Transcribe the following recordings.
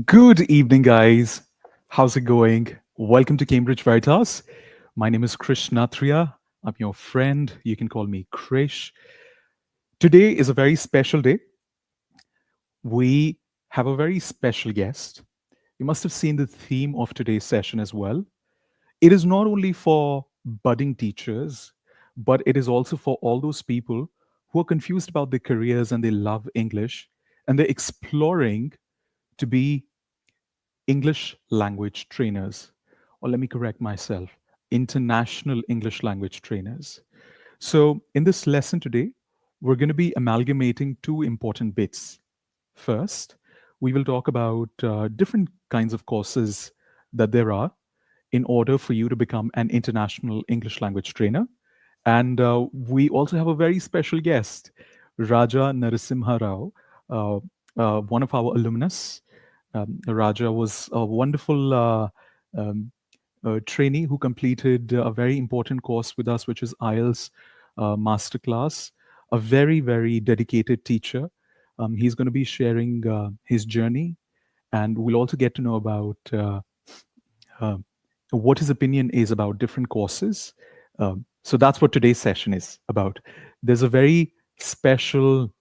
Good evening, guys. How's it going? Welcome to Cambridge Veritas. My name is Krish Natria. I'm your friend. You can call me Krish. Today is a very special day. We have a very special guest. You must have seen the theme of today's session as well. It is not only for budding teachers, but it is also for all those people who are confused about their careers and they love English and they're exploring to be English language trainers, or let me correct myself, international English language trainers. So, in this lesson today, we're going to be amalgamating two important bits. First, we will talk about different kinds of courses that there are in order for you to become an international English language trainer. And we also have a very special guest, Raja Narasimha Rao, uh, one of our alumnus. Raja was a wonderful um, trainee who completed a very important course with us, which is IELTS Masterclass. A very, very dedicated teacher. He's going to be sharing his journey, and we'll also get to know about uh, what his opinion is about different courses. So that's what today's session is about. There's a very special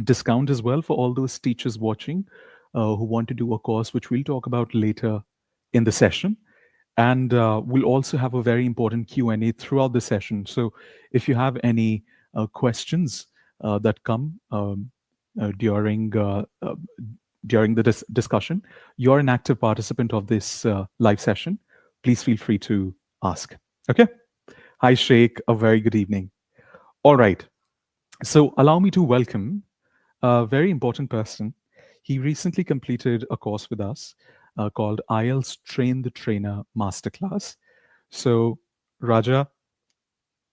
discount as well for all those teachers watching who want to do a course, which we'll talk about later in the session. And we'll also have a very important Q&A throughout the session. So if you have any questions that come during the discussion, you're an active participant of this live session. Please feel free to ask. Okay. Hi, Sheikh. A very good evening. All right. So allow me to welcome a very important person. He recently completed a course with us called IELTS Train the Trainer Masterclass. So, Raja,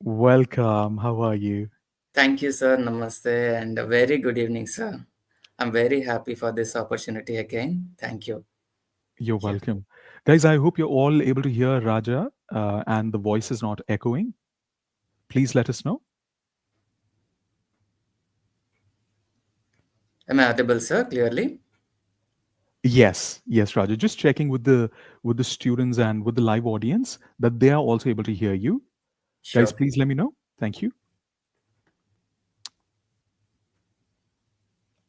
welcome. How are you? Thank you, sir. Namaste and a very good evening, sir. I'm very happy for this opportunity again. Thank you. You're Yeah. welcome. Guys, I hope you're all able to hear Raja and the voice is not echoing. Please let us know. Am I audible, sir, clearly? Yes, yes, Raja. Just checking with the students and with the live audience that they are also able to hear you. Guys, Sure. please let me know. Thank you.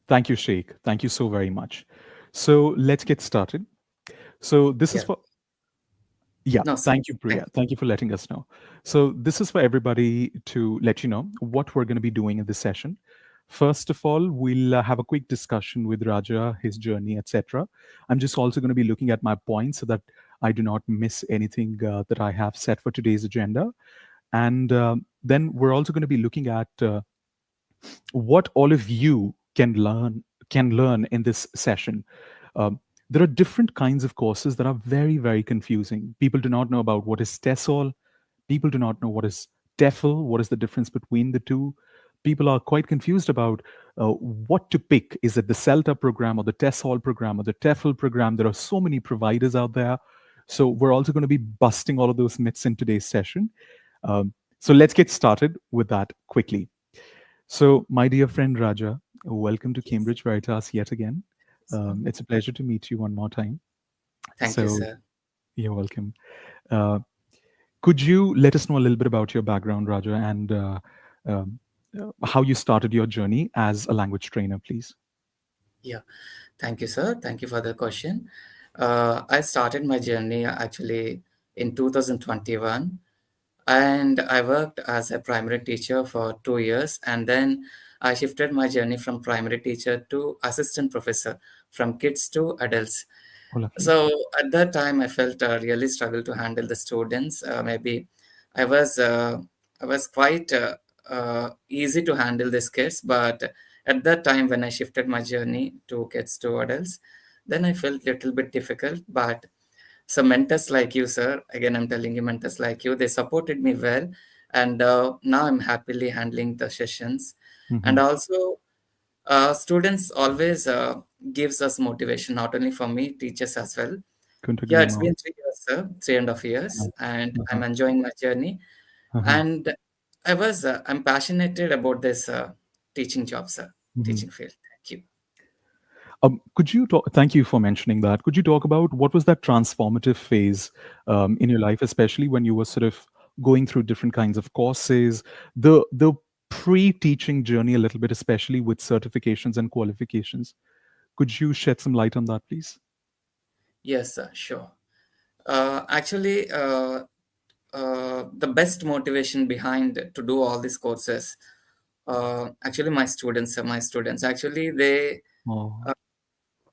Thank you, Sheikh. Thank you so very much. So let's get started. So this is Yeah. for yeah, No, sir. thank you, Thank Priya. Thank you for letting us know. So this is for everybody to let you know what we're going to be doing in this session. First of all, we'll have a quick discussion with Raja, his journey, etc. I'm just also going to be looking at my points so that I do not miss anything that I have set for today's agenda. And then we're also going to be looking at what all of you can learn in this session. There are different kinds of courses that are very, very confusing. People do not know about what is TESOL. People do not know what is TEFL. What is the difference between the two? People are quite confused about what to pick. Is it the CELTA program or the TESOL program or the TEFL program? There are so many providers out there. So we're also going to be busting all of those myths in today's session. So let's get started with that quickly. So, my dear friend Raja, welcome to Yes. Cambridge Veritas yet again. Sir. It's a pleasure to meet you one more time. Thank you, So, sir. you're welcome. Uh, could you let us know a little bit about your background, Raja, and um, how you started your journey as a language trainer, please? Yeah. Thank you, sir. Thank you for the question. I started my journey actually in 2021, and I worked as a primary teacher for 2 years, and then I shifted my journey from primary teacher to assistant professor, from kids to adults. Oh, lovely. So at that time, I felt really struggle to handle the students. Maybe I was uh, I was quite easy to handle these kids, but at that time when I shifted my journey to kids to adults, then I felt little bit difficult. But so mentors like you, sir, again I'm telling you, mentors like you, they supported me well, and now I'm happily handling the sessions, Mm-hmm. and also students always gives us motivation, not only for me, teachers as well. Couldn't Yeah, agree it's more. been 3 years, sir, 3.5 years, Nice. and Uh-huh. I'm enjoying my journey. Uh-huh. And I'm passionate about this teaching job, sir, Mhm. teaching field. Thank you. Could you talk? Thank you for mentioning that. Could you talk about what was that transformative phase in your life, especially when you were sort of going through different kinds of courses, the pre-teaching journey a little bit, especially with certifications and qualifications? Could you shed some light on that, please? Yes, sure. Actually, the best motivation behind to do all these courses, actually, my students, actually, Oh, uh,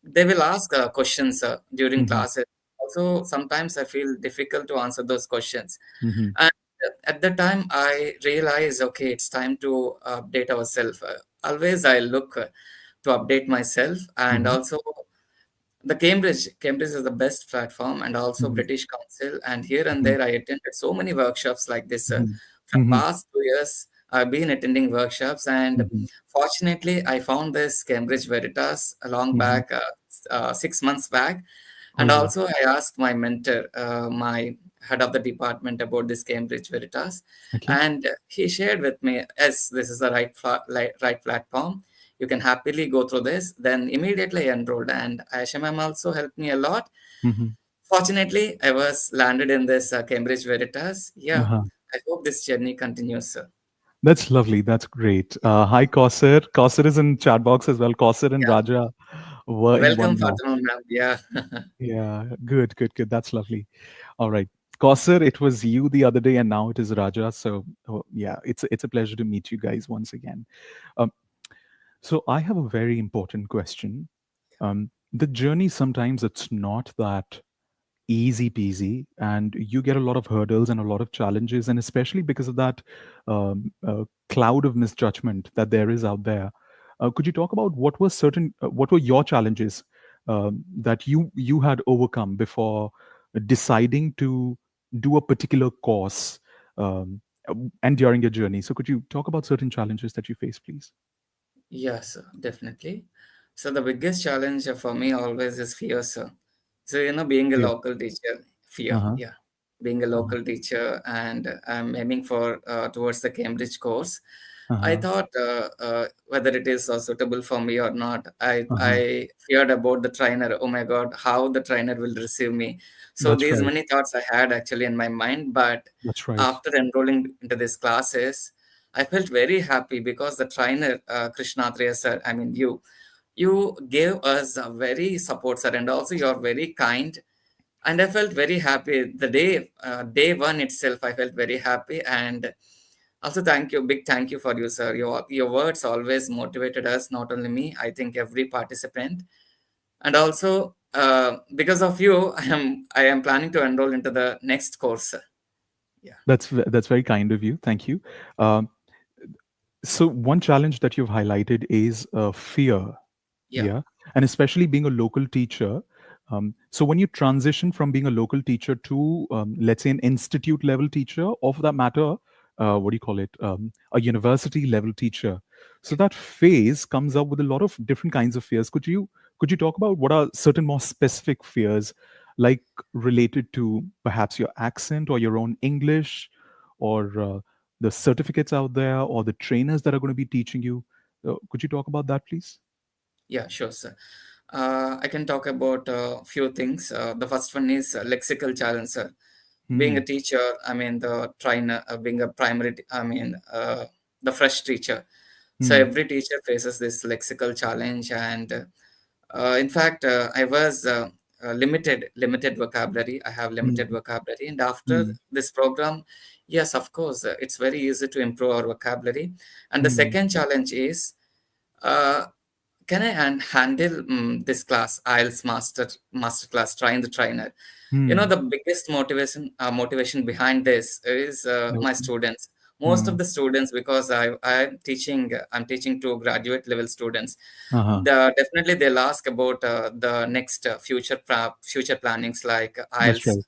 they will ask questions during hmm, classes. Also, sometimes I feel difficult to answer those questions. hmm, And at the time, I realize, okay, it's time to update ourselves. Always, I look to update myself, and hmm, also the Cambridge is the best platform, and also hmm, British Council. And here and hmm, there, I attended so many workshops like this. hmm, From hmm, past 2 years, I've been attending workshops, and hmm, fortunately, I found this Cambridge Veritas a long hmm. back, 6 months back. Oh And yeah. also, I asked my mentor, my head of the department, about this Cambridge Veritas, Okay. and he shared with me, yes, this is the right platform. You can happily go through this. Then immediately I enrolled, and Aisha ma'am also helped me a lot. Hmm. Fortunately, I was landed in this Cambridge Veritas. Yeah, Uh-huh. I hope this journey continues, sir. That's lovely. That's great. Hi, Kausar. Kausar is in chat box as well. Kausar and Yeah, Raja were in welcome, one now. Fatima ma'am. Yeah, Yeah, good, good, good. That's lovely. All right. Kausar, it was you the other day, and now it is Raja. So, oh, yeah, it's a pleasure to meet you guys once again. Um, so, I have a very important question. The journey sometimes it's not that easy peasy, and you get a lot of hurdles and a lot of challenges, and especially because of that cloud of misjudgment that there is out there. Could you talk about what were your challenges that you had overcome before deciding to do a particular course, um, and during your journey? So could you talk about certain challenges that you face, please? yes, definitely. So the biggest challenge for me always is fear, sir. So being a Yeah. local teacher, fear. Uh-huh. Yeah, being a Uh-huh. local teacher, and I'm aiming for towards the Cambridge course. I Uh-huh. thought whether it is suitable for me or not. I Uh-huh. I feared about the trainer. Oh my God, how the trainer will receive me. So That's these right. many thoughts I had actually in my mind. But That's right. after enrolling into these classes, I felt very happy because the trainer, Krishna sir, I mean you gave us a very support, sir, and also you're very kind. And I felt very happy the day one itself. I felt very happy, and also, thank you, big thank you for you, sir. Your words always motivated us, not only me, I think every participant. And also, because of you, I am planning to enroll into the next course, sir. Yeah, That's very kind of you. Thank you. Um, so one challenge that you've highlighted is fear. yeah, Yeah, and especially being a local teacher. So when you transition from being a local teacher to, let's say, an institute level teacher, or for that matter, what do you call it, a university level teacher. So yeah, that phase comes up with a lot of different kinds of fears. Could you talk about what are certain more specific fears, like related to perhaps your accent or your own English, or the certificates out there, or the trainers that are going to be teaching you? Could you talk about that, please? yeah, sure, sir. I can talk about a few things. The first one is lexical challenge, sir. Being a Hmm. teacher, I mean, the trainer, being a the fresh teacher. So Hmm. every teacher faces this lexical challenge, and in fact, I was limited vocabulary. I have limited Mm, vocabulary, and after mm, this program, yes, of course, it's very easy to improve our vocabulary. And the mm, second challenge is, uh, can I handle this class, IELTS Masterclass, trying the trainer? mm. The biggest motivation behind this is my Okay. students. Most of Mm. the students, because I'm teaching to graduate level students. Uh-huh. Definitely they'll ask about the next future plannings like That's IELTS, right.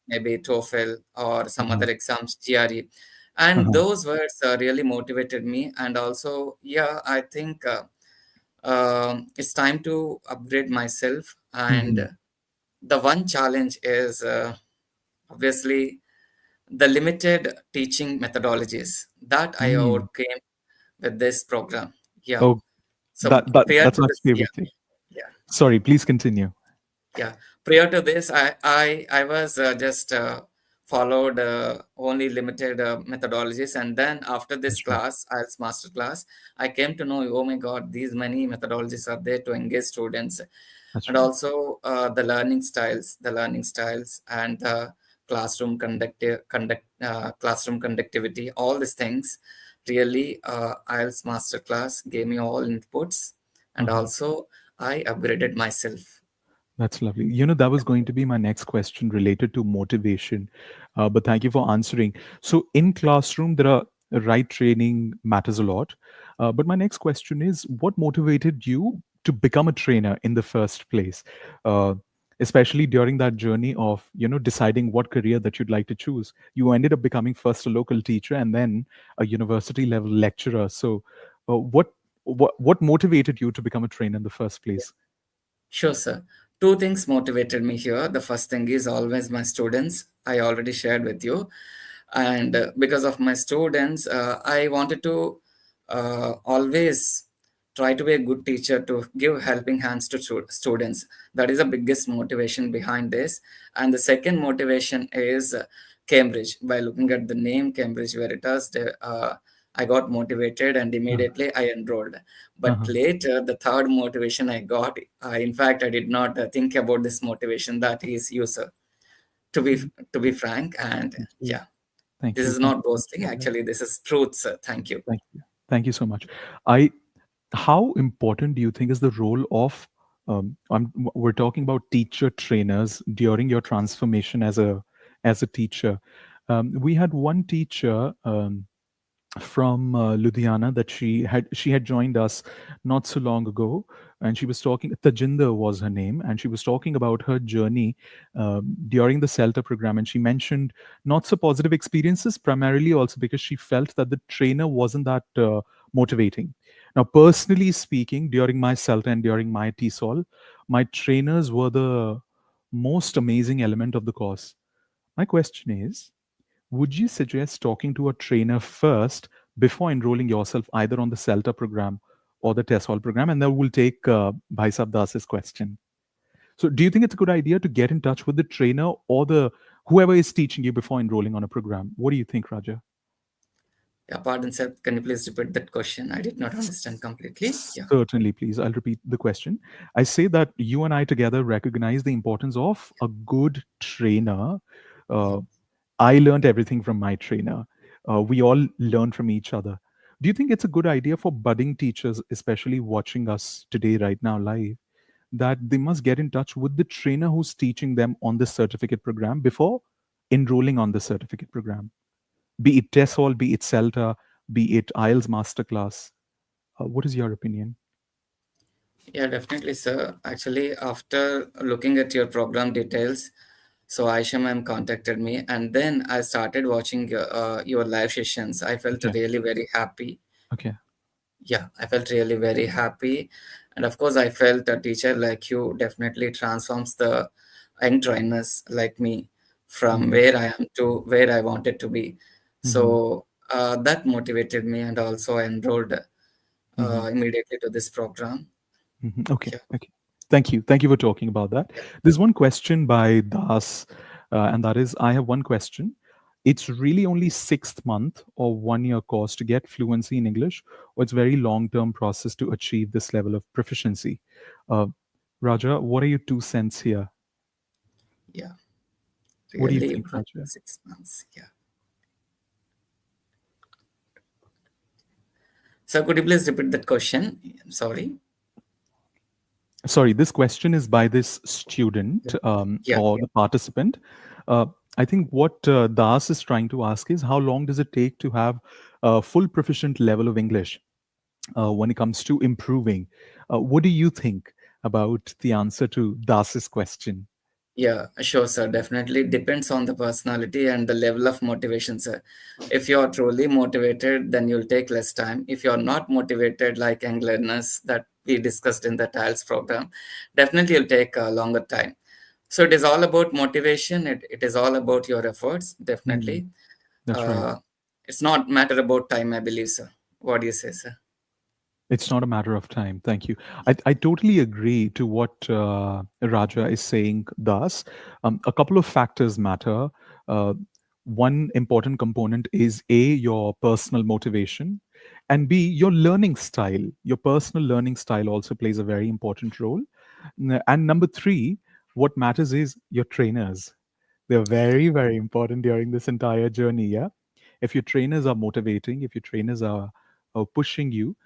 maybe TOEFL or some Uh-huh. other exams, GRE, and Uh-huh. those words really motivated me. And also, yeah, I think it's time to upgrade myself. Mhm. And the one challenge is obviously the limited teaching methodologies that I Mm. overcame with this program. Yeah. Oh, So prior that's to my this, yeah, favorite thing. yeah. Sorry, please continue. Yeah, prior to this, I was just followed only limited methodologies, and then after this That's right. class, IELTS Masterclass, I came to know, oh my God, these many methodologies are there to engage students, That's and right. also the learning styles, and the classroom conductivity, all these things. Really, IELTS Masterclass gave me all inputs, and Uh-huh. also I upgraded myself. That's lovely. That was going to be my next question related to motivation, but thank you for answering. So, in classroom, there are right training matters a lot. But my next question is, what motivated you to become a trainer in the first place, uh, especially during that journey of deciding what career that you'd like to choose? You ended up becoming first a local teacher and then a university level lecturer. So, what motivated you to become a trainer in the first place? Sure, sir. Two things motivated me here. The first thing is always my students. I already shared with you. And because of my students, I wanted to always try to be a good teacher to give helping hands to students. That is the biggest motivation behind this. And the second motivation is Cambridge. By looking at the name Cambridge Veritas, I got motivated and immediately I enrolled. But Uh-huh. later, the third motivation I got, in fact, I did not think about this motivation. That is user. To be to be frank, and Thank you. yeah, Thank this you. is Thank not you so much boasting. for that. Actually, this is truth, sir. Thank you. Thank you. Thank you so much. I How important do you think is the role of we're talking about teacher trainers during your transformation as a teacher. We had one teacher from Ludhiana that she had joined us not so long ago, and she was talking. Tajinder was her name, and she was talking about her journey during the CELTA program, and she mentioned not so positive experiences, primarily also because she felt that the trainer wasn't that motivating. Now, personally speaking, during my CELTA and during my TESOL, my trainers were the most amazing element of the course. My question is, would you suggest talking to a trainer first before enrolling yourself either on the CELTA program or the TESOL program? And then we'll take Bhai Sab Das's question. So, do you think it's a good idea to get in touch with the trainer or the whoever is teaching you before enrolling on a program? What do you think, Raja? Yeah, pardon, sir. Can you please repeat that question? I did not understand completely. Yeah. Certainly, please. I'll repeat the question. I say that you and I together recognize the importance of a good trainer. Yeah. Uh, I learned everything from my trainer. We all learn from each other. Do you think it's a good idea for budding teachers, especially watching us today, right now, live, that they must get in touch with the trainer who's teaching them on the certificate program before enrolling on the certificate program? Be it TESOL, be it CELTA, be it IELTS Masterclass. What is your opinion? Yeah, definitely, sir. Actually, after looking at your program details, so Aisha ma'am contacted me, and then I started watching your live sessions. I felt Okay. really very happy. Okay. Yeah, I felt really very happy. And of course, I felt a teacher like you definitely transforms the young trainers like me from Hmm. where I am to where I wanted to be. Hmm. So that motivated me, and also I enrolled Hmm. immediately to this program. Okay. Yeah, Okay. Thank you. Thank you for talking about that. yeah, There's one question by Das, and that is, I have one question. It's really only sixth month or 1 year course to get fluency in English, or it's very long-term process to achieve this level of proficiency. Uh, Raja, what are your 2 cents here? yeah. What do you Really, think, bro, Raja? 6 months. Yeah. So could you please repeat that question? I'm sorry. Sorry, this question is by this Yeah, student yeah. or the participant. Uh, I think what Das is trying to ask is how long does it take to have a full proficient level of English when it comes to improving? What do you think about the answer to Das's question? Yeah, sure, sir. Definitely depends on the personality and the level of motivation, sir. If you're truly motivated, then you'll take less time. If you're not motivated, like young learners that we discussed in the TILES program, definitely you'll take a longer time. So it is all about motivation. It is all about your efforts, Hmm. definitely. That's right. Uh, it's not matter about time, I believe, sir. What do you say, sir? It's not a matter of time. Thank you. I totally agree to what Raja is saying. Thus, a couple of factors matter. Uh, One important component is A, your personal motivation, and B, your learning style. Your personal learning style also plays a very important role. And number three, what matters is your trainers. They're very, very important during this entire journey. Yeah. If your trainers are motivating, if your trainers are pushing you,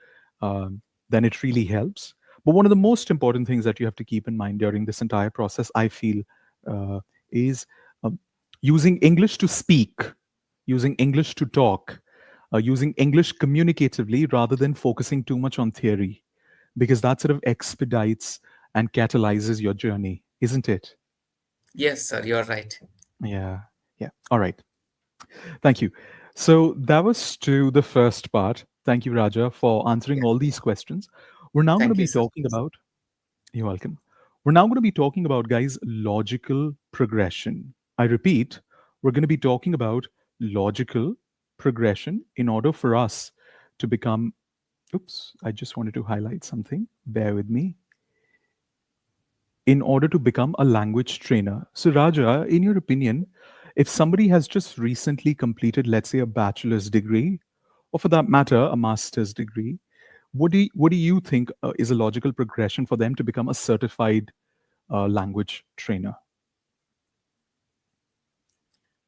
then it really helps. But one of the most important things that you have to keep in mind during this entire process, I feel, uh, is um, using English to speak, using English to talk, using English communicatively rather than focusing too much on theory, because that sort of expedites and catalyzes your journey, isn't it? Yes, sir, you're right. Yeah. Yeah. All right. Thank you. So that was to the first part. Thank you, Raja, for answering Yeah, all these questions. We're now going to thank you, be sir. talking about, you're welcome. We're now going to be talking about, guys, logical progression. I repeat, we're going to be talking about logical progression in order for us to become, oops, I just wanted to highlight something. Bear with me. In order to become a language trainer. So, Raja, in your opinion, if somebody has just recently completed, let's say, a bachelor's degree, or for that matter, a master's degree, what do you think is a logical progression for them to become a certified language trainer?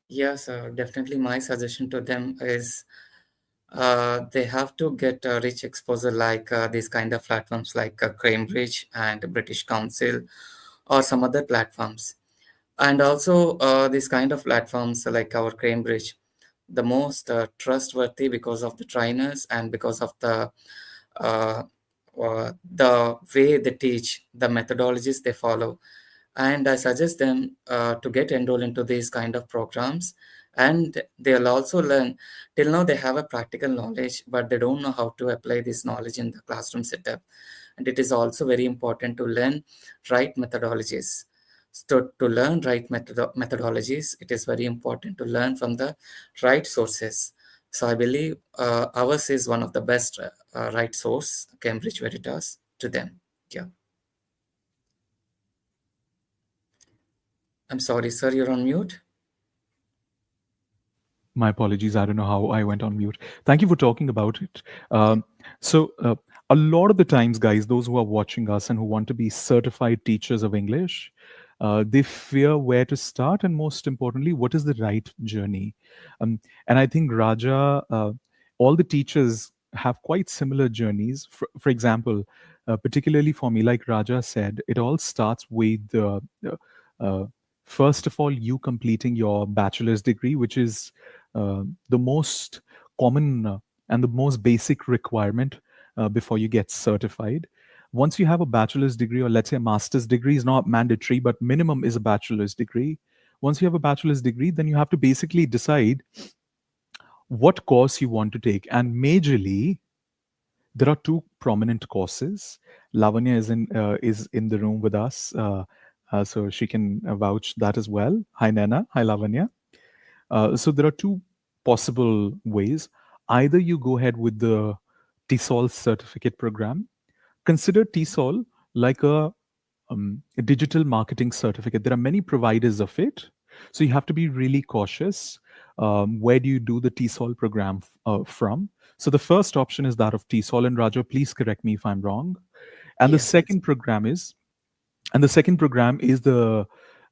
Yes, sir, definitely my suggestion to them is they have to get rich exposure like these kind of platforms like Cambridge and British Council or some other platforms. And also these kind of platforms like our Cambridge, the most trustworthy because of the trainers and because of uh, the way they teach, the methodologies they follow. And I suggest them to get enrolled into these kind of programs, and they'll also learn. Till now they have a practical knowledge, but they don't know how to apply this knowledge in the classroom setup. And it is also very important to learn right methodologies. So to learn right methodologies, it is very important to learn from the right sources. So I believe ours is one of the best right source, Cambridge Veritas, to them. Yeah. I'm sorry, sir, you're on mute. My apologies. I don't know how I went on mute. Thank you for talking about it. Yeah. Um, so, a lot of the times, guys, those who are watching us and who want to be certified teachers of English, they fear where to start, and most importantly, what is the right journey. And I think Raja, all the teachers have quite similar journeys. For example, particularly for me, like Raja said, it all starts with uh, first of all you completing your bachelor's degree, which is the most common and the most basic requirement before you get certified. Once you have a bachelor's degree, or let's say a master's degree is not mandatory, but minimum is a bachelor's degree. Once you have a bachelor's degree, then you have to basically decide what course you want to take. And majorly, there are two prominent courses. Lavanya is in the room with us, so she can vouch that as well. Hi, Nana. Hi, Lavanya. So there are two possible ways. Either you go ahead with the TESOL certificate program. Consider TESOL like a digital marketing certificate. There are many providers of it, so you have to be really cautious. Where do you do the TESOL program from? So the first option is that of TESOL, and Raja, please correct me if I'm wrong. And the Yes, yes. second program is and the second program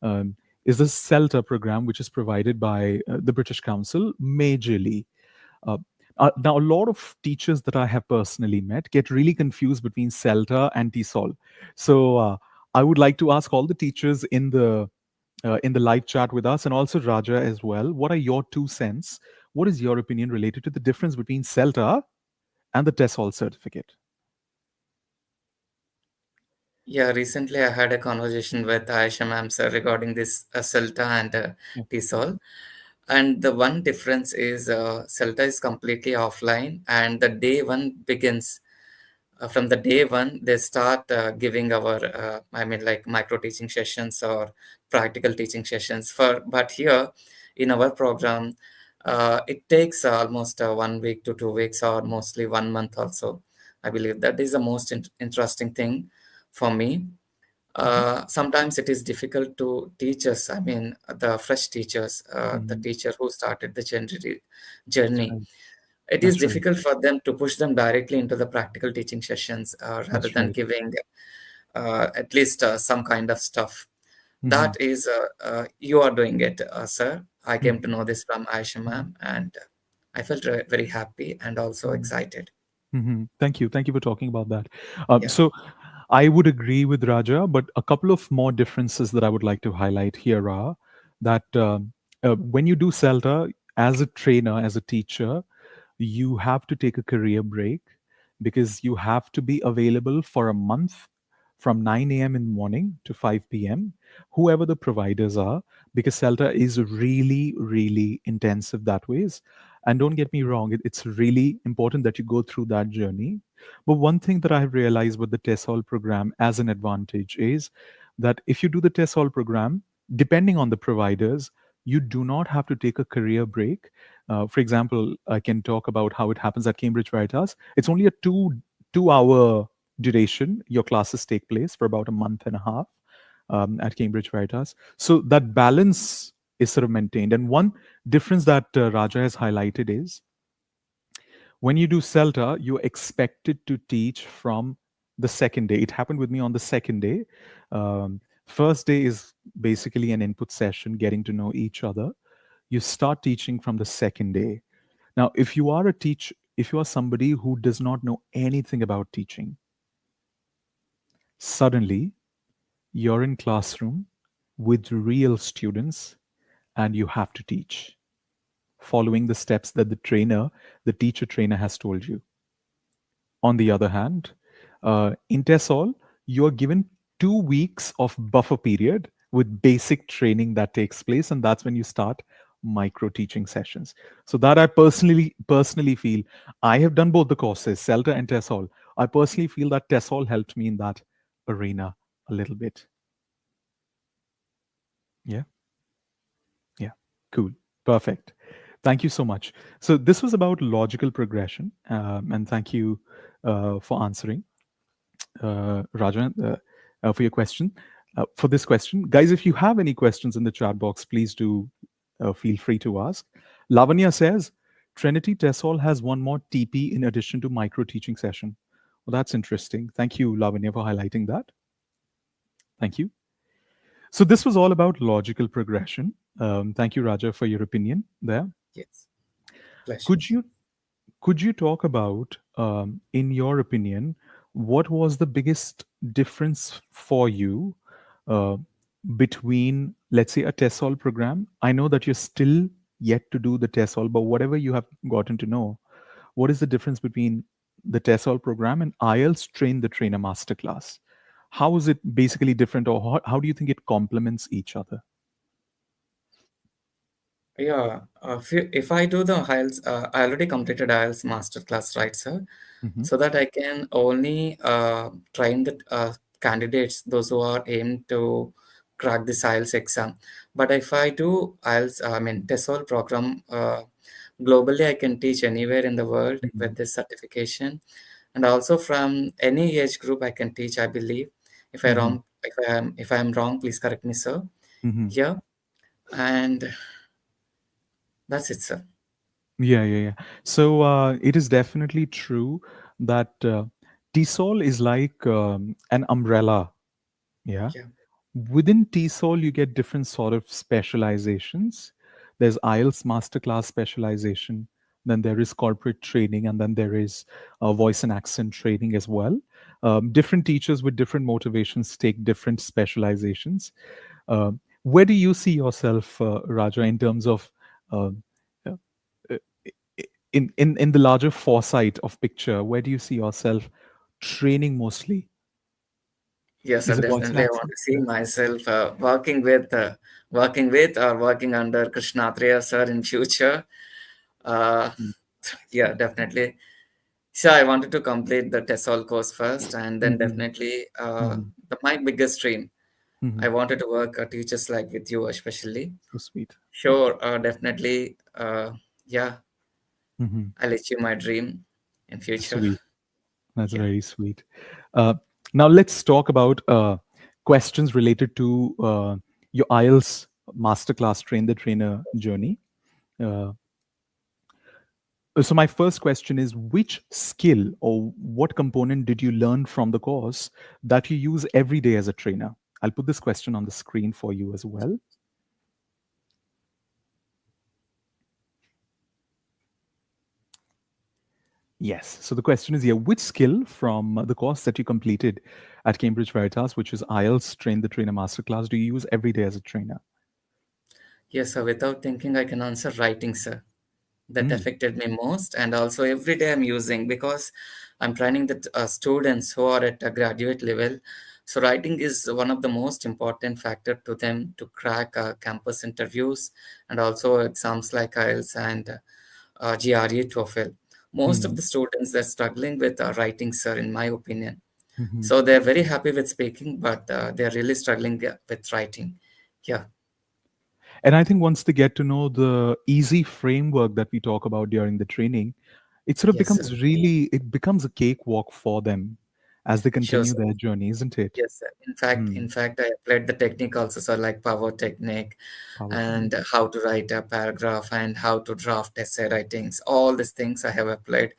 um, is the CELTA program, which is provided by the British Council majorly. Uh, Now, a lot of teachers that I have personally met get really confused between CELTA and TESOL. So I would like to ask all the teachers in the live chat with us, and also Raja as well. What are your 2 cents? What is your opinion related to the difference between CELTA and the TESOL certificate? Yeah, recently I had a conversation with Aisha ma'am sir regarding this CELTA and Yeah. TESOL. And the one difference is CELTA is completely offline, and the day one begins. From the day one, they start giving our, I mean, like micro teaching sessions or practical teaching sessions. But here in our program, it takes almost 1 week to 2 weeks or mostly 1 month also. I believe that is the most interesting thing for me. Mhm. Sometimes it is difficult to teachers, I mean, the fresh teachers, the Mhm. teacher who started the journey. Right. It is That's right. difficult for them to push them directly into the practical teaching sessions rather That's than right. giving at least some kind of stuff. Mhm. That is, you are doing it, sir. I came to Mhm. know this from Aisha Mhm. ma'am, and I felt very happy and also Mhm. excited. Thank you. Thank you for talking about that. Yeah. So I would agree with Raja, but a couple of more differences that I would like to highlight here are that when you do CELTA as a trainer, as a teacher, you have to take a career break because you have to be available for a month from 9 a.m. in the morning to 5 p.m., whoever the providers are, because CELTA is really, really intensive that ways. And don't get me wrong, it's really important that you go through that journey. But one thing that I have realized with the TESOL program as an advantage is that if you do the TESOL program, depending on the providers, you do not have to take a career break. For example, I can talk about how it happens at Cambridge Veritas. It's only a two hour duration. Your classes take place for about a month and a half at Cambridge Veritas. So that balance is sort of maintained. And one difference that Raja has highlighted is when you do CELTA, you're expected to teach from the second day. It happened with me on the second day. First day is basically an input session, getting to know each other. You start teaching from the second day. Now, if you are somebody who does not know anything about teaching, suddenly you're in classroom with real students and you have to teach, following the steps that the teacher trainer has told you. On the other hand, in TESOL, you are given 2 weeks of buffer period with basic training that takes place, and that's when you start micro teaching sessions. So that I personally feel I have done both the courses, CELTA and TESOL. I personally feel that TESOL helped me in that arena a little bit. Yeah, yeah, cool, perfect. Thank you so much. So this was about logical progression, and thank you for answering. Rajan, for your question. For this question, guys, if you have any questions in the chat box, please do feel free to ask. Lavanya says Trinity Tessol has one more TP in addition to micro teaching session. Well, that's interesting. Thank you, Lavanya, for highlighting that. Thank you. So this was all about logical progression. Thank you, Raja, for your opinion there. Yes. Pleasure. Could you Could you talk about, in your opinion, what was the biggest difference for you uh, between, let's say, a TESOL program? I know that you're still yet to do the TESOL, but whatever you have gotten to know, what is the difference between the TESOL program and IELTS Train the Trainer Masterclass? How is it basically different, or how do you think it complements each other? Yeah, if I do the IELTS, I already completed IELTS Masterclass, right, sir? Hmm. So that I can only train the candidates, those who are aimed to crack this IELTS exam. But if I do IELTS, I mean, TESOL program, globally, I can teach anywhere in the world Hmm. with this certification. And also from any age group, I can teach, I believe. Hmm. If I am wrong, please correct me, sir. Hmm. Yeah, and that's it, sir. Yeah, yeah, yeah. So it is definitely true that TESOL is like an umbrella. Yeah. Yeah. Within TESOL, you get different sort of specializations. There's IELTS Masterclass specialization, then there is corporate training, and then there is voice and accent training as well. Different teachers with different motivations take different specializations. Where do you see yourself, Raja, in terms of um, uh, uh, in the larger foresight of picture? Where do you see yourself training mostly? Yes, sir, Is it voice and definitely. I want accent? to see Yeah. myself working with or working under Krishnatria sir in future. Uh, yeah, definitely. So I wanted to complete the TESOL course first, and then Mhm, definitely mhm, my biggest dream. I mhm. wanted to work teachers like with you, especially. So sweet. Sure, definitely. Yeah, Mhm. I'll achieve my dream in future. Sweet. That's Yeah. very sweet. Uh, Now let's talk about questions related to your IELTS masterclass train the trainer journey. Uh, so my first question is, which skill or what component did you learn from the course that you use every day as a trainer? I'll put this question on the screen for you as well. Yes. So the question is here, which skill from the course that you completed at Cambridge Veritas, which is IELTS Train the Trainer Masterclass, do you use every day as a trainer? Yes, sir. Without thinking, I can answer writing, sir. That Mm, affected me most. And also, every day I'm using because I'm training the students who are at a graduate level. So, writing is one of the most important factor to them to crack campus interviews and also exams like IELTS and GRE TOEFL. Most of mm, the students they're struggling with writing, sir, in my opinion. mhm. So they're very happy with speaking, but they're really struggling with writing. Yeah. And I think once they get to know the easy framework that we talk about during the training, it sort of Yes, sir. it becomes a cakewalk for them as they Sure, continue sir. their journey, isn't it? Yes, sir. Mm, In fact, I applied the technique also, so like power technique power technique. and how to write a paragraph and how to draft essay writings. All these things I have applied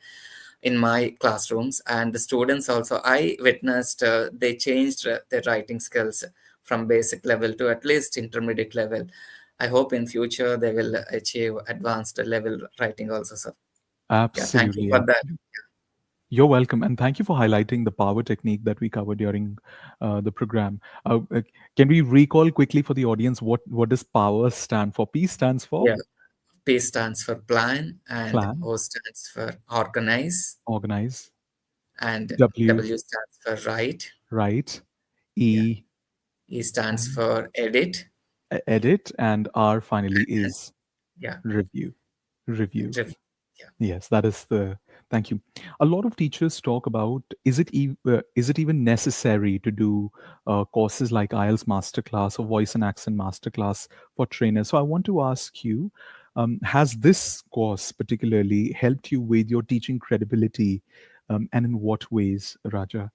in my classrooms, and the students also. I witnessed they changed their writing skills from basic level to at least intermediate level. I hope in future they will achieve advanced level writing also, sir. Yeah, thank you Absolutely, for that. absolutely. You're welcome, and thank you for highlighting the power technique that we covered during the program. Can we recall quickly for the audience what does power stand for? P stands for Yeah, P stands for plan, and plan, O stands for organize, organize. and W, W stands for write. write. Yeah, E, E stands and for edit, edit, and R finally and is yeah, review. Review. review. Yeah. Yes, that is the. Thank you. A lot of teachers talk about, is it even necessary to do courses like IELTS Masterclass or Voice and Accent Masterclass for trainers? So I want to ask you, has this course particularly helped you with your teaching credibility, and in what ways, Raja?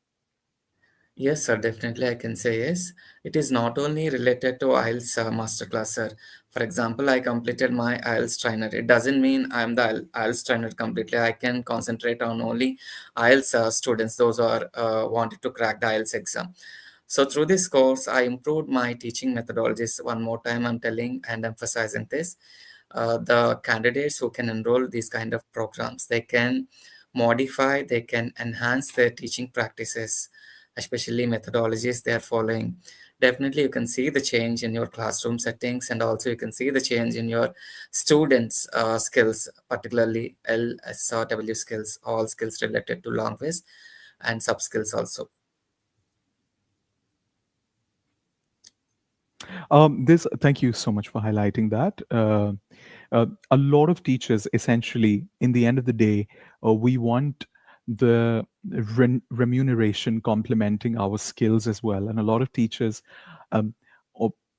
Yes, sir, definitely I can say yes. It is not only related to IELTS masterclass, sir. For example, I completed my IELTS trainer. It doesn't mean I'm the IELTS trainer completely. I can concentrate on only IELTS students, those who are wanted to crack the IELTS exam. So through this course, I improved my teaching methodologies. One more time, I'm telling and emphasizing this. The candidates who can enroll these kind of programs, they can modify, they can enhance their teaching practices, especially methodologies they are following. Definitely, you can see the change in your classroom settings, and also you can see the change in your students' skills, particularly LSRW skills, all skills related to language and sub skills also. Thank you so much for highlighting that. A lot of teachers, essentially, in the end of the day, we want the remuneration complementing our skills as well. And a lot of teachers um,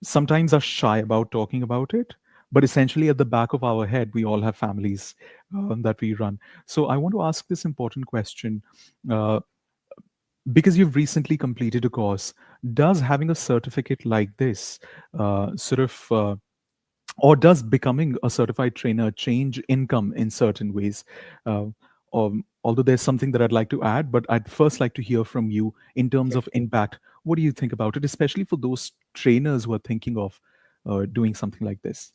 sometimes are shy about talking about it. But essentially, at the back of our head, we all have families that we run. So I want to ask this important question. Uh, because you've recently completed a course, does having a certificate like this sort of or does becoming a certified trainer change income in certain ways? uh, Although there's something that I'd like to add, but I'd first like to hear from you in terms Yeah. of impact. What do you think about it, especially for those trainers who are thinking of doing something like this?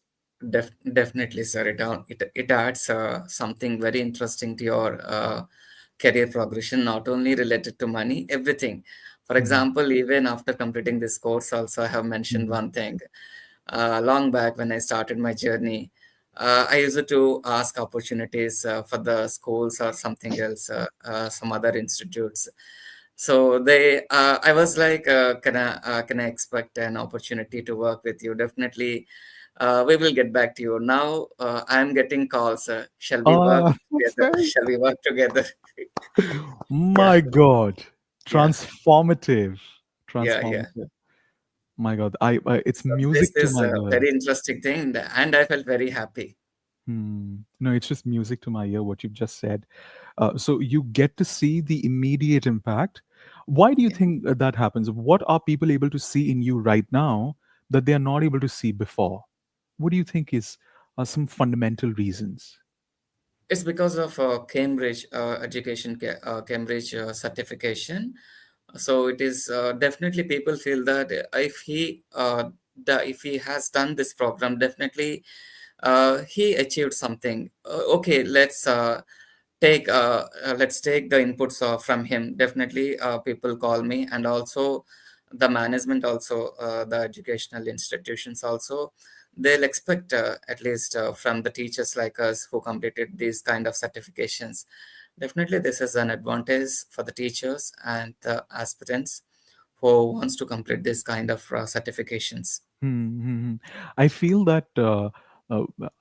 Definitely, sir. It adds something very interesting to your career progression, not only related to money, everything. For Mhm, example, even after completing this course, also I have mentioned mhm, one thing. Long back when I started my journey, I used to ask opportunities for the schools or something else, some other institutes. So I was like, can I expect an opportunity to work with you? Definitely, we will get back to you. Now I'm getting calls. Shall we work that's together? very Shall we work together? Yeah, my god, yeah, transformative, yeah. transformative. My god, I it's So this music to is my a very ears. interesting thing, and I felt very happy. No, it's just music to my ear, what you've just said. So you get to see the immediate impact. Why do you Yeah. think that happens? What are people able to see in you right now that they are not able to see before? What do you think is are some fundamental reasons? It's because of Cambridge Cambridge certification. So it is definitely people feel that if he has done this program, definitely he achieved something. Okay, let's take the inputs from him. Definitely, people call me, and also the management, also the educational institutions, also they'll expect at least from the teachers like us who completed these kind of certifications. Definitely, this is an advantage for the teachers and the aspirants who wants to complete this kind of certifications. Hmm. I feel that uh,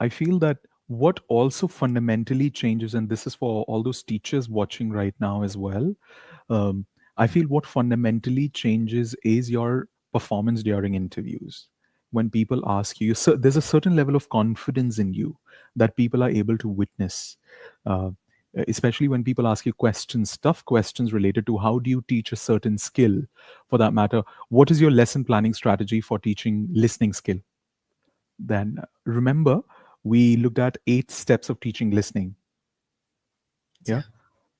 I feel that what also fundamentally changes, and this is for all those teachers watching right now as well. Um, I feel what fundamentally changes is your performance during interviews. When people ask you, so there's a certain level of confidence in you that people are able to witness. Uh, Especially when people ask you questions, tough questions related to how do you teach a certain skill, for that matter. What is your lesson planning strategy for teaching listening skill? Then remember, we looked at 8 steps of teaching listening. Yeah, Yeah,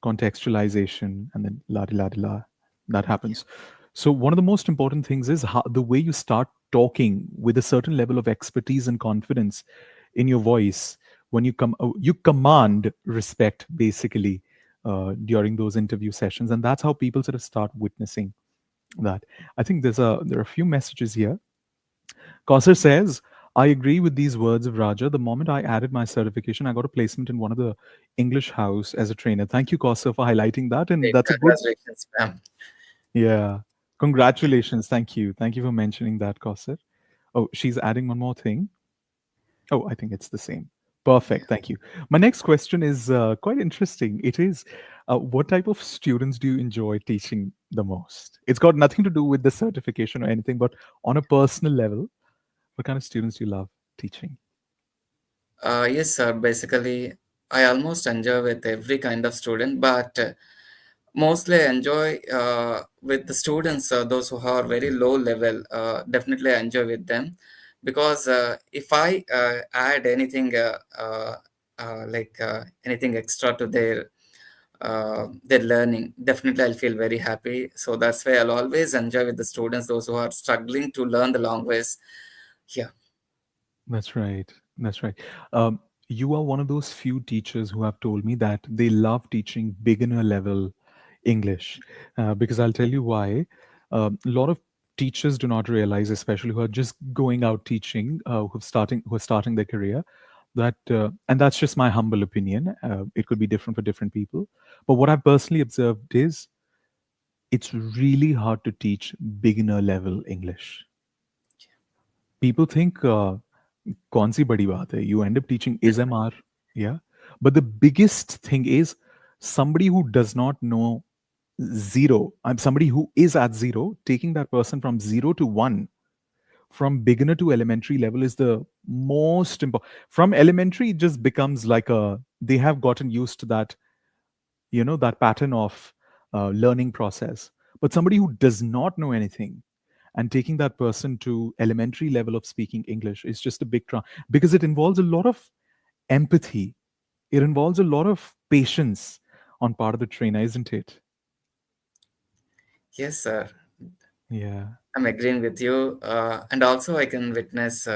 contextualization, and then la di la di la. That yeah. happens. So one of the most important things is how, the way you start talking with a certain level of expertise and confidence in your voice. When you command respect basically during those interview sessions, and that's how people sort of start witnessing that. I think there are a few messages here. Kausar says, I agree with these words of Raja. The moment I added my certification, I got a placement in one of the English house as a trainer. Thank you, Kausar, for highlighting that. And Great. that's a good, Congratulations, ma'am. yeah. Congratulations. Thank you. Thank you for mentioning that, Kausar. Oh, she's adding one more thing. Oh, I think it's the same. Yeah. Perfect. Thank you. My next question is quite interesting. It is, what type of students do you enjoy teaching the most? It's got nothing to do with the certification or anything, but on a personal level, what kind of students do you love teaching? Yes, sir. Basically, I almost enjoy with every kind of student, but mostly I enjoy with the students, those who are very low level. Definitely, I enjoy with them because if I add anything anything extra to their learning, definitely I'll feel very happy. So that's why I'll always enjoy with the students, those who are struggling to learn the language. Yeah. That's right. That's right. Um, you are one of those few teachers who have told me that they love teaching beginner level English, because I'll tell you why. A lot of teachers do not realize, especially who are just going out teaching, who are starting their career, that and that's just my humble opinion. It could be different for different people, but what I've personally observed is it's really hard to teach beginner level English. People think कौन सी बड़ी बात है? You end up teaching SMR, yeah. But the biggest thing is somebody who does not know zero. I'm somebody who is at zero. Taking that person from 0 to 1, from beginner to elementary level is the most important. From elementary, it just becomes like a they have gotten used to that, that pattern of learning process. But somebody who does not know anything and taking that person to elementary level of speaking English is just a big because it involves a lot of empathy. It involves a lot of patience on part of the trainer, isn't it? Yes, sir. Yeah, I'm agreeing with you. And also, I can witness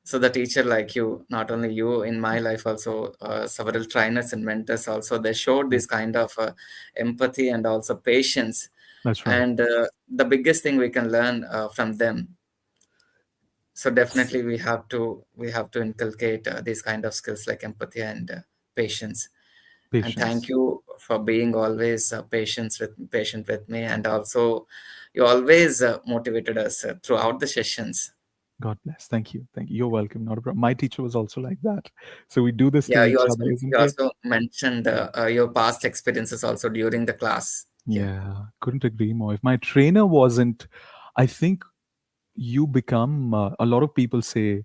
so the teacher like you, not only you, in my life also, several trainers and mentors also, they showed yeah, this kind of empathy and also patience. that's right. And the biggest thing we can learn from them. So S- definitely we have to inculcate these kind of skills like empathy and patience. And thank Patience. you for being always patient with me, and also you always motivated us throughout the sessions. God bless. Thank you. Thank you. You're welcome. Not a problem. My teacher was also like that. So we do this to Yeah, you each also other, you isn't it? also mentioned your past experiences also during the class. Yeah. Yeah, couldn't agree more. If my trainer wasn't, I think you become, a lot of people say,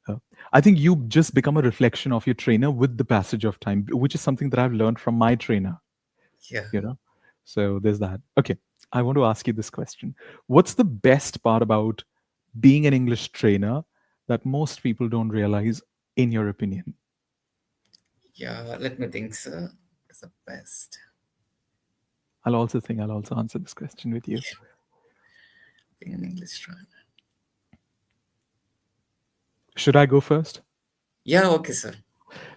Uh, I think you just become a reflection of your trainer with the passage of time, which is something that I've learned from my trainer, Yeah. you know? So there's that. Okay. I want to ask you this question. What's the best part about being an English trainer that most people don't realize, in your opinion? Yeah, let me think, sir. It's the best. I'll also answer this question with you. Being an English trainer. Should I go first? Yeah, okay, sir.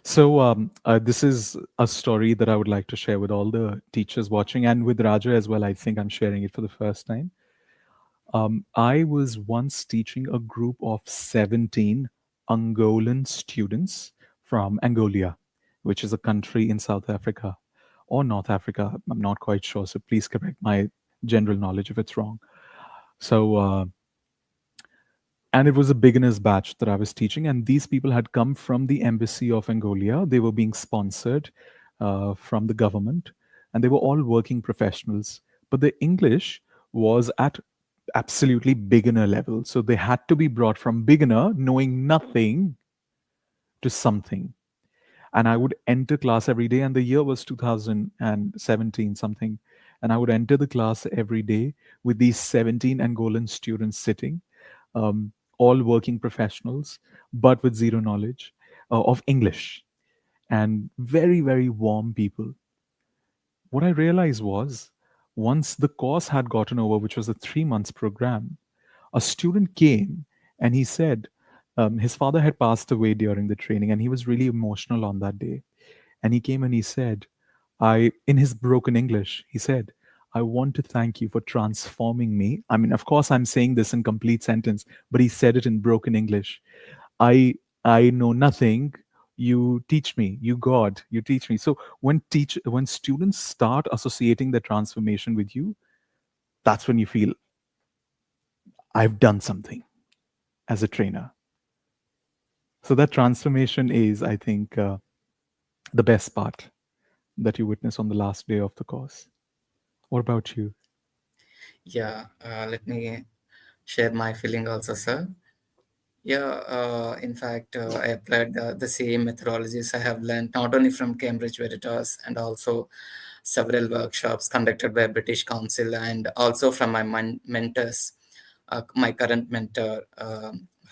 So, this is a story that I would like to share with all the teachers watching and with Raja as well. I think I'm sharing it for the first time. I was once teaching a group of 17 Angolan students from Angola, which is a country in South Africa or North Africa. I'm not quite sure. So, please correct my general knowledge if it's wrong. So, and it was a beginners batch that I was teaching, and these people had come from the embassy of Angola. They were being sponsored from the government, and they were all working professionals. But the English was at absolutely beginner level, so they had to be brought from beginner, knowing nothing, to something. And I would enter class every day, and the year was 2017 something, and I would enter the class every day with these 17 Angolan students sitting, all working professionals, but with zero knowledge of English, and very, very warm people. What I realized was, once the course had gotten over, which was a 3 months program, a student came and he said his father had passed away during the training, and he was really emotional on that day. And he came and he said, in his broken English, he said, I want to thank you for transforming me. I mean, of course, I'm saying this in complete sentence, but he said it in broken English. I, I know nothing. You teach me. You God, you teach me. So when students start associating the transformation with you, that's when you feel I've done something as a trainer. So that transformation is, I think, the best part that you witness on the last day of the course. What about you? Yeah, let me share my feeling also, sir. Yeah, in fact, I applied the same methodologies I have learned not only from Cambridge Veritas and also several workshops conducted by British Council and also from my mentors, my current mentor,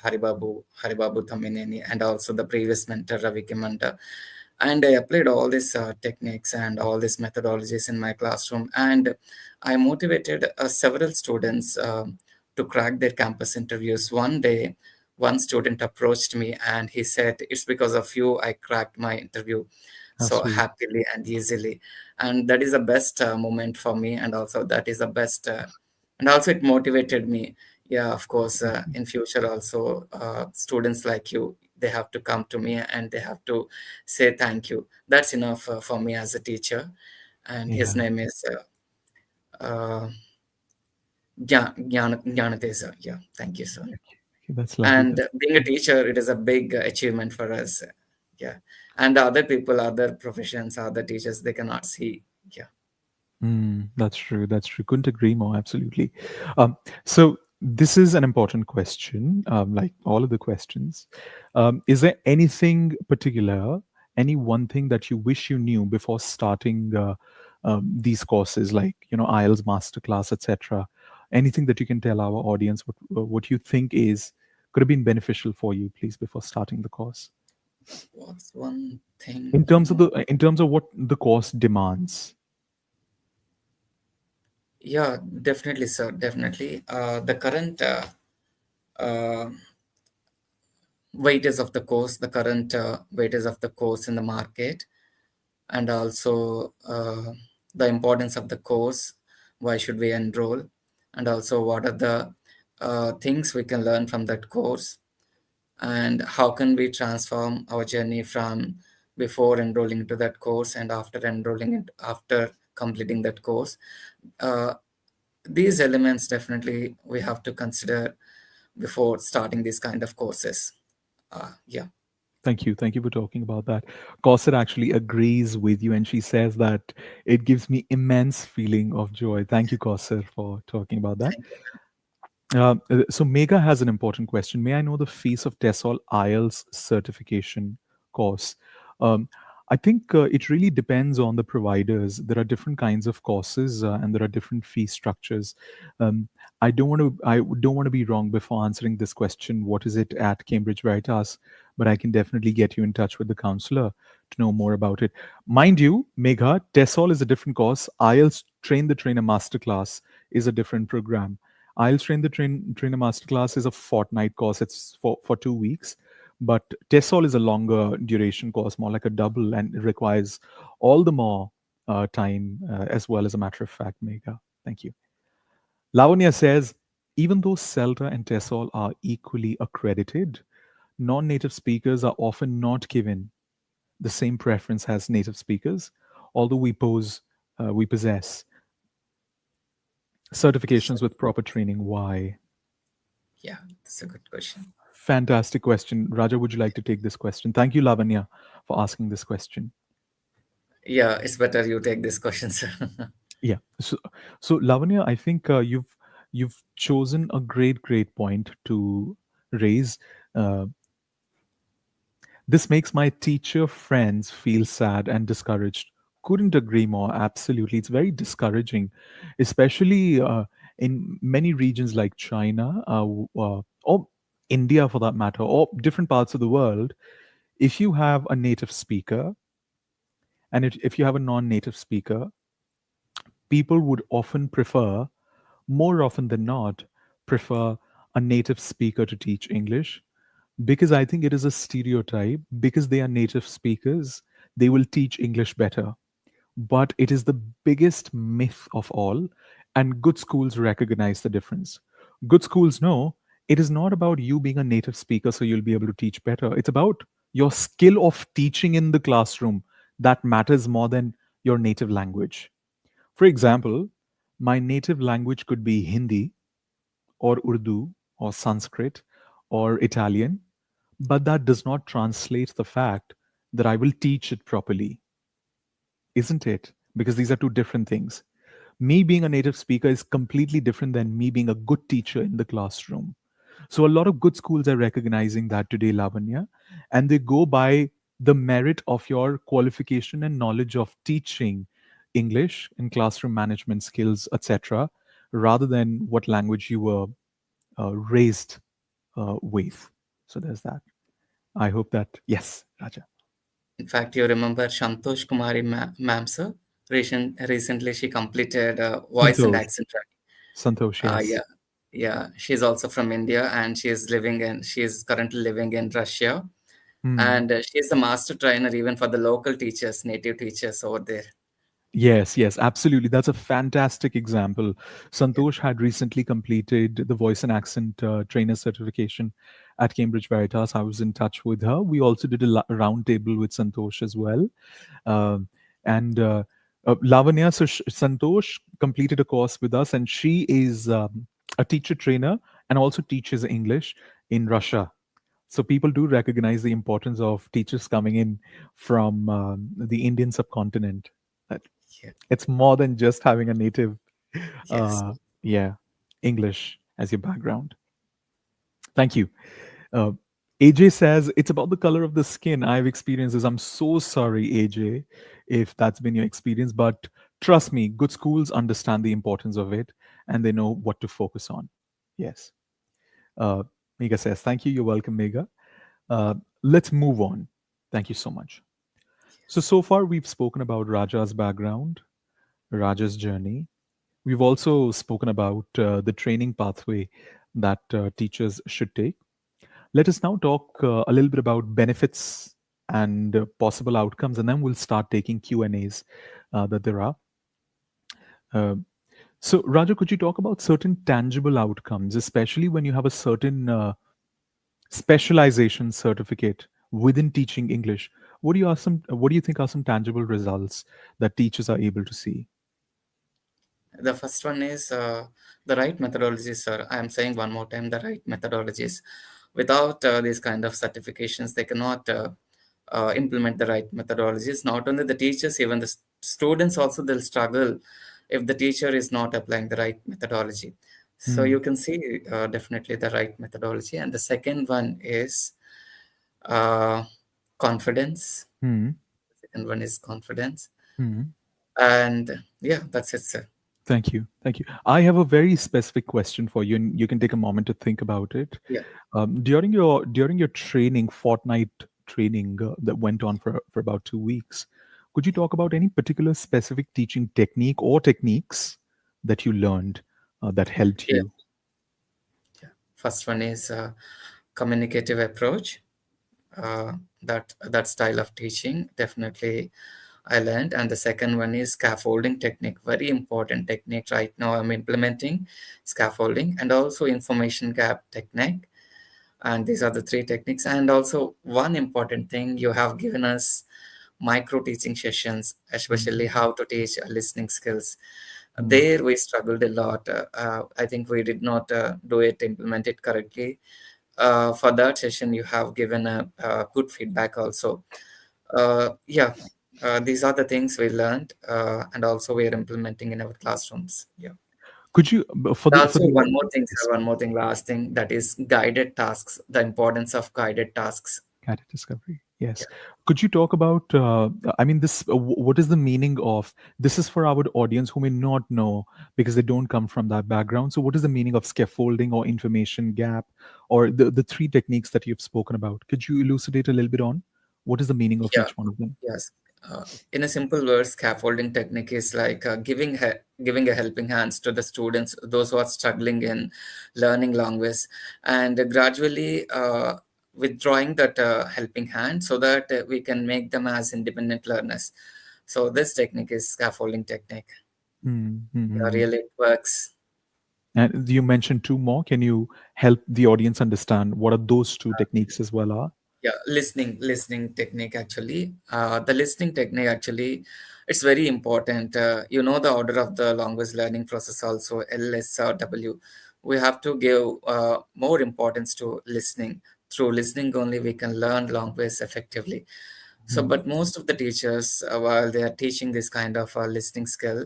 Haribabu Thamineni, and also the previous mentor, Ravi Kimanta. And I applied all these techniques and all these methodologies in my classroom. And I motivated several students to crack their campus interviews. One day, one student approached me and he said, it's because of you I cracked my interview How so sweet. happily and easily. And that is the best moment for me. And also, that is the best. And also, it motivated me. Yeah, of course, in future also, students like you, they have to come to me and they have to say thank you. That's enough for me as a teacher. And his Yeah. name is Gyanatesa. Yeah, thank you, sir. Okay, that's lovely. And That's being a teacher, it is a big achievement for us. Yeah, and other people, other professions, other teachers, they cannot see. Yeah. That's true. That's true. Couldn't agree more. Absolutely. So this is an important question, like all of the questions. Is there anything particular, any one thing that you wish you knew before starting these courses, like IELTS Masterclass, etc.? Anything that you can tell our audience what you think is could have been beneficial for you, please, before starting the course, What's one thing in to terms of know? what the course demands. Yeah, definitely, sir. Definitely. The current uh, weightage of the course, the current weightage of the course in the market, and also the importance of the course, why should we enroll, and also what are the things we can learn from that course, and how can we transform our journey from before enrolling into that course and after enrolling it, after completing that course. Uh, these elements definitely we have to consider before starting these kind of courses. Yeah. Thank you. Thank you for talking about that. Cosset actually agrees with you, and she says that it gives me immense feeling of joy. Thank you, Cosset, for talking about that. Thank you. So Mega has an important question. May I know the fees of TESOL IELTS certification course? Um, I think it really depends on the providers. There are different kinds of courses, and there are different fee structures. Um, I don't want to be wrong before answering this question. What is it at Cambridge Veritas? But I can definitely get you in touch with the counselor to know more about it. Mind you, Megha, TESOL is a different course. IELTS Train the Trainer Masterclass is a different program. IELTS Trainer Masterclass is a fortnight course. It's for 2 weeks. But TESOL is a longer duration course, more like a double, and it requires all the more time, as well as a matter of fact, Mega. Thank you. Lavanya says, even though CELTA and TESOL are equally accredited, non native speakers are often not given the same preference as native speakers, although we possess So, certifications with proper training. Why? yeah, that's a good question. Fantastic question. Raja, would you like to take this question? Thank you, Lavanya, for asking this question. Yeah, it's better you take this question, sir. Yeah. So Lavanya, I think you've chosen a great point to raise. Uh, this makes my teacher friends feel sad and discouraged. Couldn't agree more. Absolutely, it's very discouraging, especially in many regions like China, or India, for that matter, or different parts of the world. If you have a native speaker, and if you have a non-native speaker, people would often prefer, more often than not, prefer a native speaker to teach English, because I think it is a stereotype. Because they are native speakers, they will teach English better. But it is the biggest myth of all, and good schools recognize the difference. Good schools know it is not about you being a native speaker so you'll be able to teach better. It's about your skill of teaching in the classroom that matters more than your native language. For example, my native language could be Hindi or Urdu or Sanskrit or Italian, but that does not translate the fact that I will teach it properly, isn't it? Because these are two different things. Me being a native speaker is completely different than me being a good teacher in the classroom. So a lot of good schools are recognizing that today, Lavanya, and they go by the merit of your qualification and knowledge of teaching English and classroom management skills, etc., rather than what language you were raised with. So there's that. I hope that, yes, Raja. In fact, you remember Shantosh Kumari ma'am, sir? Recently, she completed voice and Santosh. accent training. Santosh, yes. Yeah, yeah. She's also from India, and she's currently living in Russia. Hmm. And she's a master trainer even for the local teachers, native teachers over there. Yes, absolutely. That's a fantastic example. Santosh had recently completed the voice and accent trainer certification at Cambridge Veritas. I was in touch with her. We also did a round table with Santosh as well. Um, and Lavanya, so Santosh completed a course with us, and she is a teacher trainer and also teaches English in Russia. So people do recognize the importance of teachers coming in from the Indian subcontinent. That Yeah. it's more than just having a native, Yes. yeah, English as your background. Thank you. Uh, AJ says it's about the color of the skin. I've experienced this. I'm so sorry, AJ, if that's been your experience. But trust me, good schools understand the importance of it and they know what to focus on. Yes. Uh, Mega says, thank you. You're welcome, Mega. Uh, let's move on. Thank you so much. So far, we've spoken about Raja's background, Raja's journey. We've also spoken about the training pathway that teachers should take. Let us now talk a little bit about benefits and possible outcomes, and then we'll start taking Q and A's that there are. Uh, so, Raja, could you talk about certain tangible outcomes, especially when you have a certain specialization certificate within teaching English? What do you think are some tangible results that teachers are able to see? The first one is the right methodologies, sir. I am saying one more time, the right methodologies. Without these kind of certifications, they cannot implement the right methodologies. Not only the teachers, even the students also, they'll struggle if the teacher is not applying the right methodology. So you can see definitely the right methodology. And the second one is uh, confidence. Hmm. Second one is confidence. Hmm. And yeah, that's it, sir. Thank you. Thank you. I have a very specific question for you, and you can take a moment to think about it. Yeah. During your training, fortnight training that went on for about 2 weeks, could you talk about any particular specific teaching technique or techniques that you learned that helped Yeah. you? Yeah. First one is communicative approach. Uh, that style of teaching definitely I learned. And the second one is scaffolding technique, very important technique right now. I'm implementing scaffolding and also information gap technique. And these are the three techniques. And also one important thing, you have given us micro teaching sessions, especially Mm, how to teach listening skills. mm, There we struggled a lot. I think we did not do it, implement it correctly. For that session, you have given a good feedback also. Yeah, these are the things we learned, and also we are implementing in our classrooms. Yeah. Could you for Also, the one more audience? thing, Yes. sir, one more thing, last thing, that is guided tasks, the importance of guided tasks. Cat discovery. Yeah. Yes. Could you talk about, I mean, what is the meaning of this is for our audience who may not know because they don't come from that background. So, what is the meaning of scaffolding or information gap or the three techniques that you've spoken about? Could you elucidate a little bit on what is the meaning of Yeah. each one of them? Yes. In a simple word, scaffolding technique is like giving a helping hands to the students, those who are struggling in learning language, and gradually withdrawing that helping hand so that we can make them as independent learners. So this technique is scaffolding technique. Yeah, Mm-hmm. really it works. And you mentioned two more. Can you help the audience understand what are those two techniques as well are? Yeah, listening technique actually. The listening technique actually, it's very important. You know the order of the language learning process also, LSRW. We have to give more importance to listening. Through listening only we can learn language effectively. So, Mm, but most of the teachers, while they are teaching this kind of listening skill,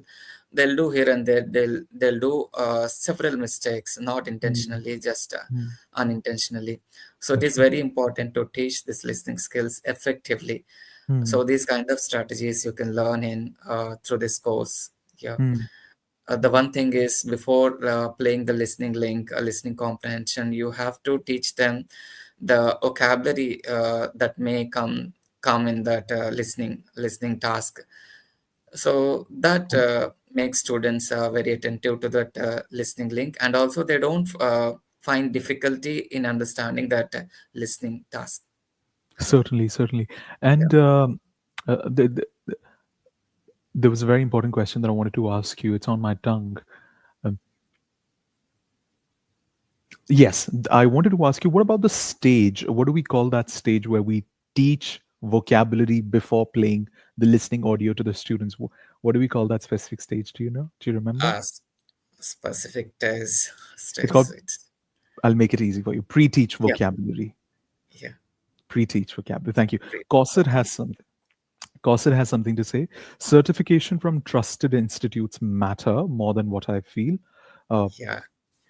they'll do here and there. They'll do several mistakes, not mm, intentionally, just mm. unintentionally. So it is Okay. very important to teach this listening skills effectively. Mm, So these kind of strategies you can learn in through this course. Yeah. mm, The one thing is before playing the listening link, listening comprehension, you have to teach them the vocabulary that may come in that listening task. So that makes students very attentive to that listening link, and also they don't find difficulty in understanding that listening task. certainly, certainly. Yeah. And there was a very important question that I wanted to ask you. It's on my tongue. Um, yes, I wanted to ask you, what about the stage? What do we call that stage where we teach vocabulary before playing the listening audio to the students? What do we call that specific stage? Do you know? Do you remember? S- Specific test It's states called, it's I'll make it easy for you, pre teach yeah, vocabulary. yeah, Pre teach vocabulary. Thank you. great. Corset Okay. has some. Corset has something to say. Certification from trusted institutes matter more than what I feel. Uh, Yeah.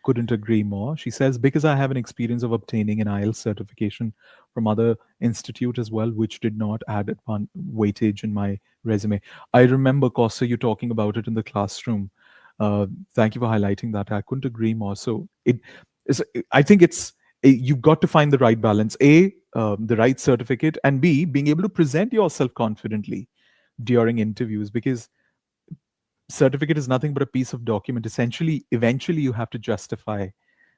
couldn't agree more. She says, because I have an experience of obtaining an IELTS certification from other institute as well, which did not add one weightage in my resume. I remember, Costa, you talking about it in the classroom. Thank you for highlighting that. I couldn't agree more. So it is, I think you've got to find the right balance. A, the right certificate, and B, being able to present yourself confidently during interviews, because certificate is nothing but a piece of document. Essentially, eventually, you have to justify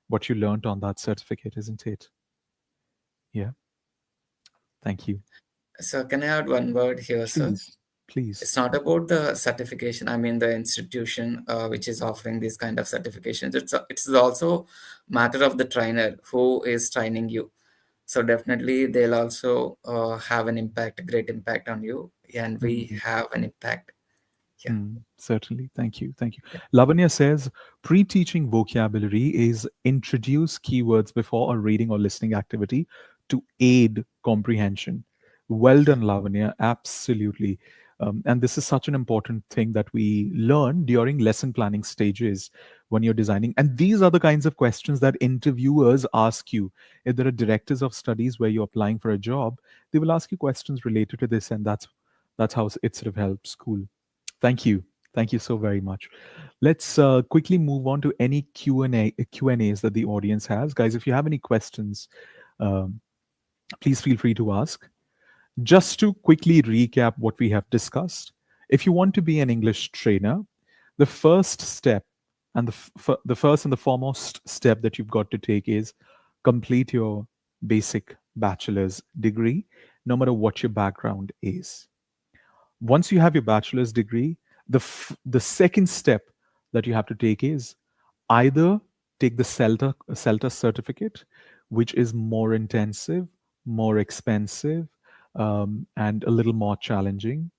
what you learned on that certificate, isn't it? Yeah. Thank you. So can I add one word here, sir? Please, please. It's not about the certification. I mean, the institution which is offering these kind of certifications. It's also matter of the trainer who is training you. So definitely they'll also have an impact, a great impact on you, and we Mhm. have an impact. Yeah. Certainly. Thank you. Thank you. Yeah. Lavanya says pre teaching vocabulary is introduce keywords before a reading or listening activity to aid comprehension. Well Yeah. done, Lavanya. Absolutely. And this is such an important thing that we learn during lesson planning stages when you're designing. And these are the kinds of questions that interviewers ask you. If there are directors of studies where you're applying for a job, they will ask you questions related to this, and that's how it sort of helps. Cool. Thank you. Thank you so very much. Let's quickly move on to any Q&As that the audience has. Guys, if you have any questions, um, please feel free to ask. Just to quickly recap what we have discussed, if you want to be an English trainer, the first step and the first and the foremost step that you've got to take is complete your basic bachelor's degree, no matter what your background is. Once you have your bachelor's degree, the second step that you have to take is either take the CELTA certificate, which is more intensive, more expensive, and a little more challenging,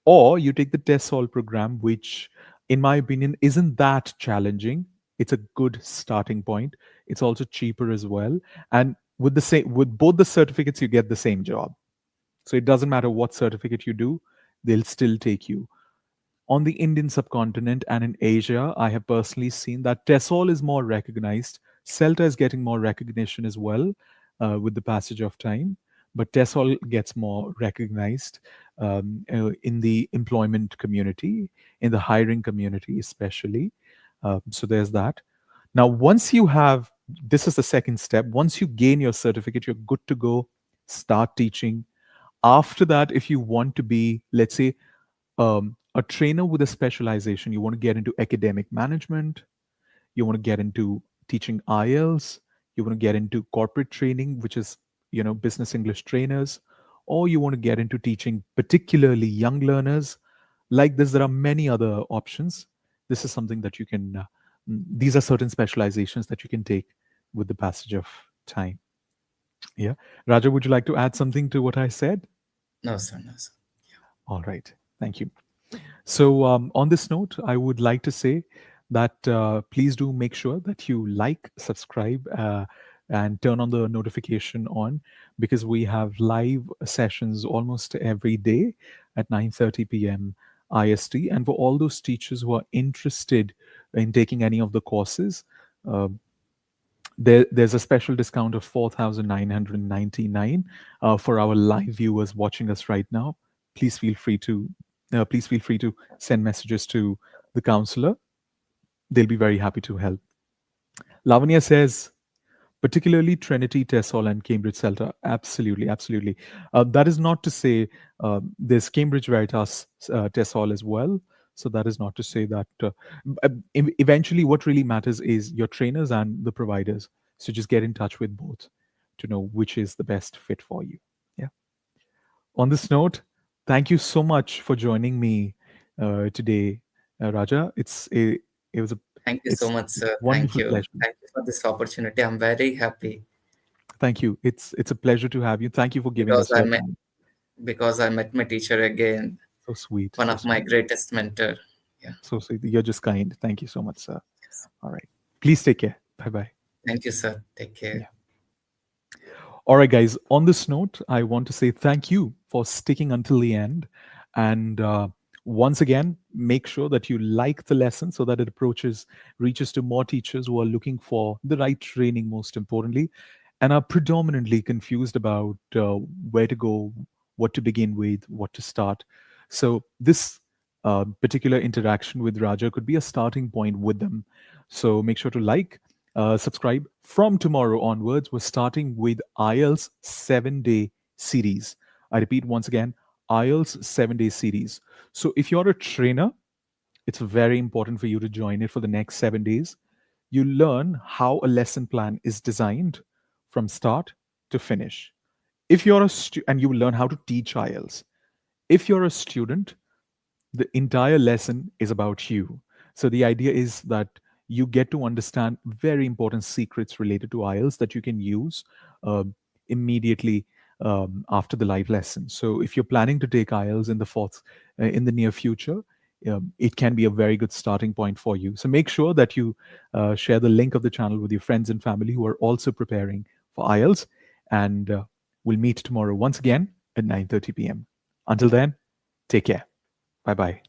or you take the TESOL program, which, in my opinion, isn't that challenging. It's a good starting point. It's also cheaper as well, and with both the certificates, you get the same job. So it doesn't matter what certificate you do, they'll still take you. On the Indian subcontinent and in Asia, I have personally seen that TESOL is more recognized. CELTA is getting more recognition as well with the passage of time, but TESOL gets more recognized in the employment community, in the hiring community, especially. So there's that. Now, once you have, this is the second step. Once you gain your certificate, you're good to go. Start teaching. After that, if you want to be, let's say, a trainer with a specialization, you want to get into academic management, you want to get into teaching IELTS, you want to get into corporate training, which is, business English trainers, or you want to get into teaching particularly young learners. Like this, there are many other options. This is something that you can, these are certain specializations that you can take with the passage of time. Yeah. Raja, would you like to add something to what I said? No, sir, no, sir. All right. Thank you. So, on this note, I would like to say that please do make sure that you like, subscribe, and turn on the notification on, because we have live sessions almost every day at 9:30 p.m. IST. And for all those teachers who are interested in taking any of the courses, uh, there's a special discount of 4,999 for our live viewers watching us right now. Please feel free to please feel free to send messages to the counselor. They'll be very happy to help. Lavanya says, particularly Trinity, TESOL, and Cambridge CELTA. Absolutely, absolutely. That is not to say there's Cambridge Veritas TESOL as well. So that is not to say that eventually what really matters is your trainers and the providers. So just get in touch with both to know which is the best fit for you. Yeah. On this note, thank you so much for joining me today, Raja. It was a Thank you so it's much, sir. Thank wonderful you. pleasure. Thank you for this opportunity. I'm very happy Thank you. It's a pleasure to have you. Thank you for giving because us your time. I met my teacher again, So sweet, one so of my sweet, greatest mentor. Yeah. so sweet. You're just kind. Thank you so much, sir. Yes. All right. Please take care. Bye bye. Thank you, sir. Take care. Yeah. All right, guys. On this note, I want to say thank you for sticking until the end. And once again, make sure that you like the lesson so that it reaches to more teachers who are looking for the right training, most importantly, and are predominantly confused about where to go, what to begin with, what to start. So, this particular interaction with Raja could be a starting point with them. So, make sure to like, subscribe. From tomorrow onwards, we're starting with IELTS 7-day series. I repeat once again, IELTS 7-day series. So if you're a trainer, it's very important for you to join it for the next 7 days. You learn how a lesson plan is designed from start to finish. If you're and you will learn how to teach IELTS. If you're a student, the entire lesson is about you. So the idea is that you get to understand very important secrets related to IELTS that you can use immediately after the live lesson. So if you're planning to take IELTS in the near future, it can be a very good starting point for you. So make sure that you share the link of the channel with your friends and family who are also preparing for IELTS, and we'll meet tomorrow once again at 9:30 p.m. Until then, take care. Bye bye.